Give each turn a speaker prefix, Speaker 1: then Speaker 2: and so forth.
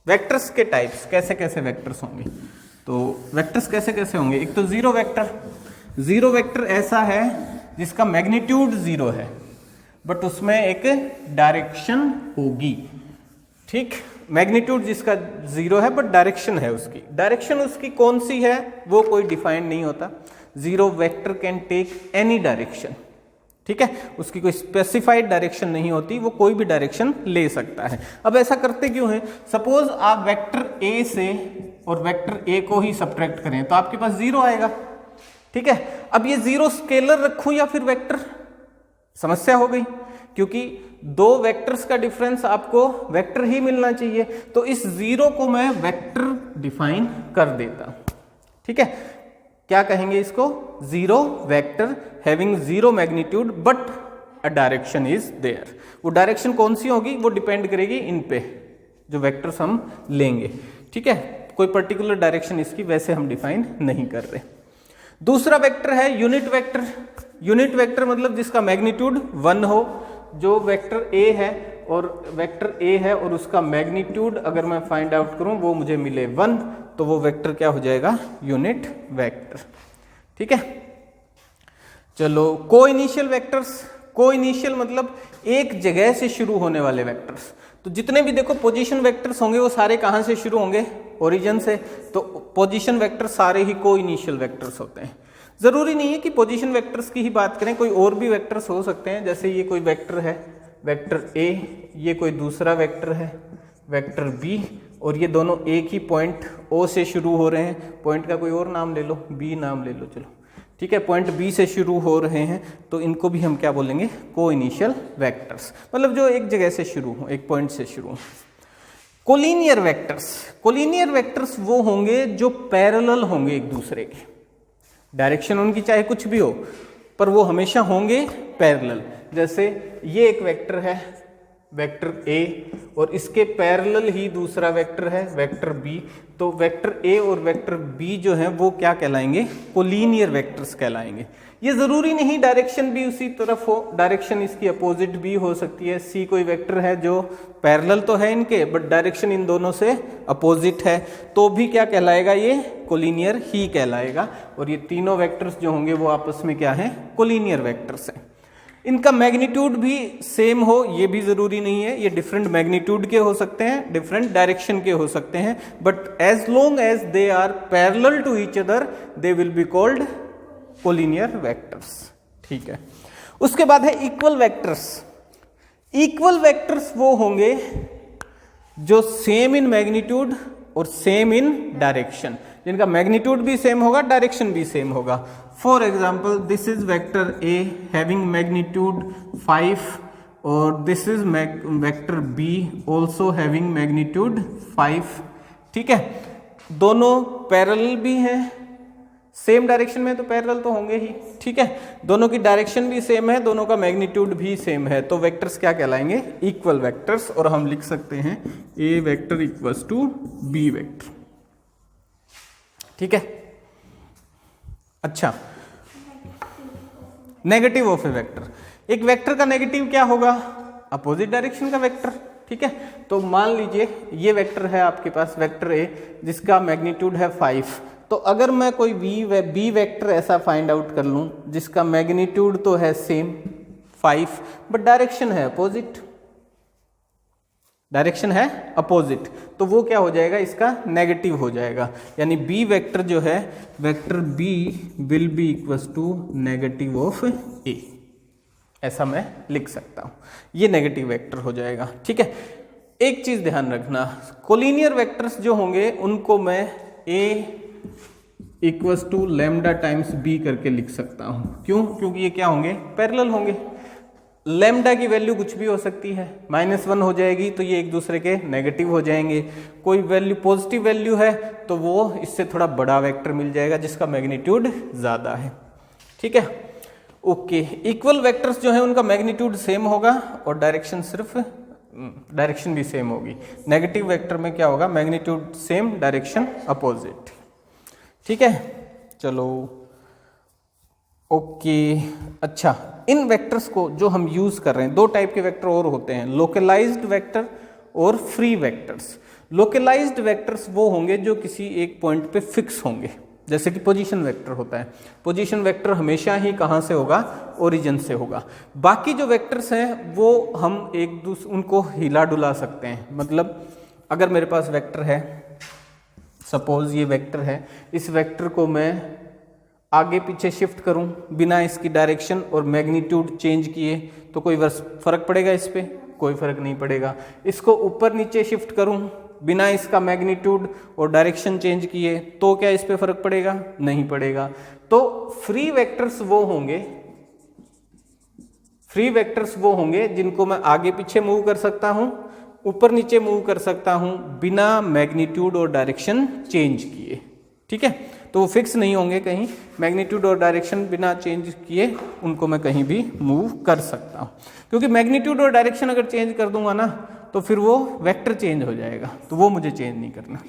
Speaker 1: Vectors के types, कैसे कैसे वेक्टर्स होंगे। तो वेक्टर्स कैसे कैसे होंगे, एक तो जीरो वेक्टर। जीरो वेक्टर ऐसा है जिसका मैग्नीट्यूड जीरो है बट उसमें एक डायरेक्शन होगी। ठीक, मैग्नीट्यूड जिसका जीरो है बट डायरेक्शन है उसकी। डायरेक्शन उसकी कौन सी है वो कोई डिफाइन नहीं होता। Zero vector can take any direction. ठीक है, उसकी कोई स्पेसिफाइड डायरेक्शन नहीं होती, वो कोई भी डायरेक्शन ले सकता है। अब ऐसा करते क्यों है, सपोज आप वेक्टर ए से और वेक्टर ए को ही सब्ट्रैक्ट करें तो आपके पास जीरो आएगा। ठीक है, अब ये जीरो स्केलर रखूं या फिर वेक्टर, समस्या हो गई, क्योंकि दो वेक्टर्स का डिफरेंस आपको वेक्टर ही मिलना चाहिए। तो इस जीरो को मैं वेक्टर डिफाइन कर देता। ठीक है, क्या कहेंगे इसको, zero vector having zero magnitude but a direction is there. वो डायरेक्शन कौन सी होगी वो डिपेंड करेगी इन पे, जो वेक्टर्स हम लेंगे। ठीक है, कोई पर्टिकुलर डायरेक्शन इसकी वैसे हम डिफाइन नहीं कर रहे। दूसरा वेक्टर है यूनिट वेक्टर। यूनिट वेक्टर मतलब जिसका मैग्नीट्यूड 1 हो। जो वेक्टर ए है और वेक्टर ए है और उसका मैग्नीट्यूड अगर मैं फाइंड आउट करूं वो मुझे मिले 1, तो वो वेक्टर क्या हो जाएगा, यूनिट वेक्टर। ठीक है, चलो को इनिशियल वेक्टर्स। को इनिशियल मतलब एक जगह से शुरू होने वाले वेक्टर्स। तो जितने भी देखो पोजीशन वेक्टर्स होंगे वो सारे कहां से शुरू होंगे, ओरिजिन से। तो पोजीशन वेक्टर सारे ही को इनिशियल वेक्टर्स होते हैं। जरूरी नहीं है कि पोजीशन वेक्टर्स की ही बात करें, कोई और भी वेक्टर्स हो सकते हैं। जैसे ये कोई वेक्टर है, वेक्टर ए, ये कोई दूसरा वेक्टर है, वेक्टर बी, और ये दोनों एक ही पॉइंट ओ से शुरू हो रहे हैं। पॉइंट का कोई और नाम ले लो, बी नाम ले लो, चलो ठीक है, पॉइंट बी से शुरू हो रहे हैं, तो इनको भी हम क्या बोलेंगे, को इनिशियल वेक्टर्स, मतलब जो एक जगह से शुरू हो, एक पॉइंट से शुरू हो। Collinear vectors. कोलिनियर वेक्टर्स वो होंगे जो पैरेलल होंगे एक दूसरे के, डायरेक्शन उनकी चाहे कुछ भी हो पर वो हमेशा होंगे पैरेलल। जैसे ये एक वेक्टर है, वेक्टर ए, और इसके पैरेलल ही दूसरा वेक्टर है, वेक्टर बी। तो वेक्टर ए और वेक्टर बी जो है वो क्या कहलाएंगे, कोलिनियर वेक्टर्स कहलाएंगे। ये जरूरी नहीं डायरेक्शन भी उसी तरफ हो, डायरेक्शन इसकी अपोजिट भी हो सकती है। सी कोई वेक्टर है जो पैरेलल तो है इनके बट डायरेक्शन इन दोनों से अपोजिट है, तो भी क्या कहलाएगा, ये कोलिनियर ही कहलाएगा। और ये तीनों वेक्टर्स जो होंगे वो आपस में क्या है, कोलिनियर वेक्टर्स हैं। इनका मैग्नीट्यूड भी सेम हो ये भी जरूरी नहीं है, ये डिफरेंट मैग्नीट्यूड के हो सकते हैं, डिफरेंट डायरेक्शन के हो सकते हैं, but as long as they are parallel to each other they will be called collinear vectors. ठीक है, उसके बाद है इक्वल वेक्टर्स। इक्वल वेक्टर्स वो होंगे जो सेम इन मैग्नीट्यूड और सेम इन डायरेक्शन, जिनका मैग्नीट्यूड भी सेम होगा, डायरेक्शन भी सेम होगा। For example this is vector A having magnitude 5 और this is vector B also having magnitude 5। ठीक है, दोनों पैरेलल भी हैं, सेम डायरेक्शन में तो पैरेलल तो होंगे ही। ठीक है, दोनों की डायरेक्शन भी सेम है, दोनों का मैग्नीट्यूड भी सेम है, तो वेक्टर्स क्या कहलाएंगे, इक्वल वेक्टर्स। और हम लिख सकते हैं A vector equals to B vector. ठीक है, अच्छा, नेगेटिव ऑफ ए वेक्टर। एक वेक्टर का नेगेटिव क्या होगा, अपोजिट डायरेक्शन का वेक्टर। ठीक है, तो मान लीजिए ये वेक्टर है आपके पास, वेक्टर ए, जिसका मैग्नीट्यूड है 5। तो अगर मैं कोई बी वेक्टर ऐसा फाइंड आउट कर लूं जिसका मैग्नीट्यूड तो है सेम 5 बट डायरेक्शन है अपोजिट, डायरेक्शन है अपोजिट, तो वो क्या हो जाएगा, इसका नेगेटिव हो जाएगा। यानी बी वेक्टर जो है, vector B will be equals to negative of A, ऐसा मैं लिख सकता हूं, ये नेगेटिव वेक्टर हो जाएगा। ठीक है, एक चीज ध्यान रखना, कोलिनियर वेक्टर्स जो होंगे उनको मैं A equals to lambda times B करके लिख सकता हूं। क्यों, क्योंकि ये क्या होंगे, पैरेलल होंगे। लैम्डा की वैल्यू कुछ भी हो सकती है, -1 हो जाएगी तो ये एक दूसरे के नेगेटिव हो जाएंगे। कोई वैल्यू पॉजिटिव वैल्यू है तो वो इससे थोड़ा बड़ा वेक्टर मिल जाएगा जिसका मैग्नीट्यूड ज्यादा है। ठीक है, ओके। इक्वल वेक्टर्स जो है उनका मैग्नीट्यूड सेम होगा और डायरेक्शन सिर्फ, डायरेक्शन भी सेम होगी। नेगेटिव वेक्टर में क्या होगा, मैग्नीट्यूड सेम, डायरेक्शन अपोजिट। ठीक है, चलो ओके। अच्छा, इन वेक्टर्स को जो हम यूज कर रहे हैं, दो टाइप के वेक्टर और होते हैं, लोकलाइज्ड वेक्टर और फ्री वेक्टर्स। लोकलाइज्ड वेक्टर्स वो होंगे जो किसी एक पॉइंट पे फिक्स होंगे, जैसे कि पोजीशन वेक्टर होता है। पोजीशन वेक्टर हमेशा ही कहाँ से होगा, ओरिजिन से होगा। बाकी जो वेक्टर्स हैं वो हम उनको हिला डुला सकते हैं। मतलब अगर मेरे पास वेक्टर है, सपोज ये वेक्टर है, इस वेक्टर को मैं आगे पीछे शिफ्ट करूं बिना इसकी डायरेक्शन और मैग्नीट्यूड चेंज किए तो कोई फर्क पड़ेगा इस पे? कोई फर्क नहीं पड़ेगा। इसको ऊपर नीचे शिफ्ट करूं बिना इसका मैग्नीट्यूड और डायरेक्शन चेंज किए तो क्या इस पे फर्क पड़ेगा? नहीं पड़ेगा। तो फ्री वेक्टर्स वो होंगे जिनको मैं आगे पीछे मूव कर सकता हूं, ऊपर नीचे मूव कर सकता हूं बिना मैग्नीट्यूड और डायरेक्शन चेंज किए। ठीक है, तो वो फिक्स नहीं होंगे कहीं, मैग्नीट्यूड और डायरेक्शन बिना चेंज किए उनको मैं कहीं भी मूव कर सकता हूं। क्योंकि मैग्नीट्यूड और डायरेक्शन अगर चेंज कर दूंगा ना तो फिर वो वेक्टर चेंज हो जाएगा, तो वो मुझे चेंज नहीं करना।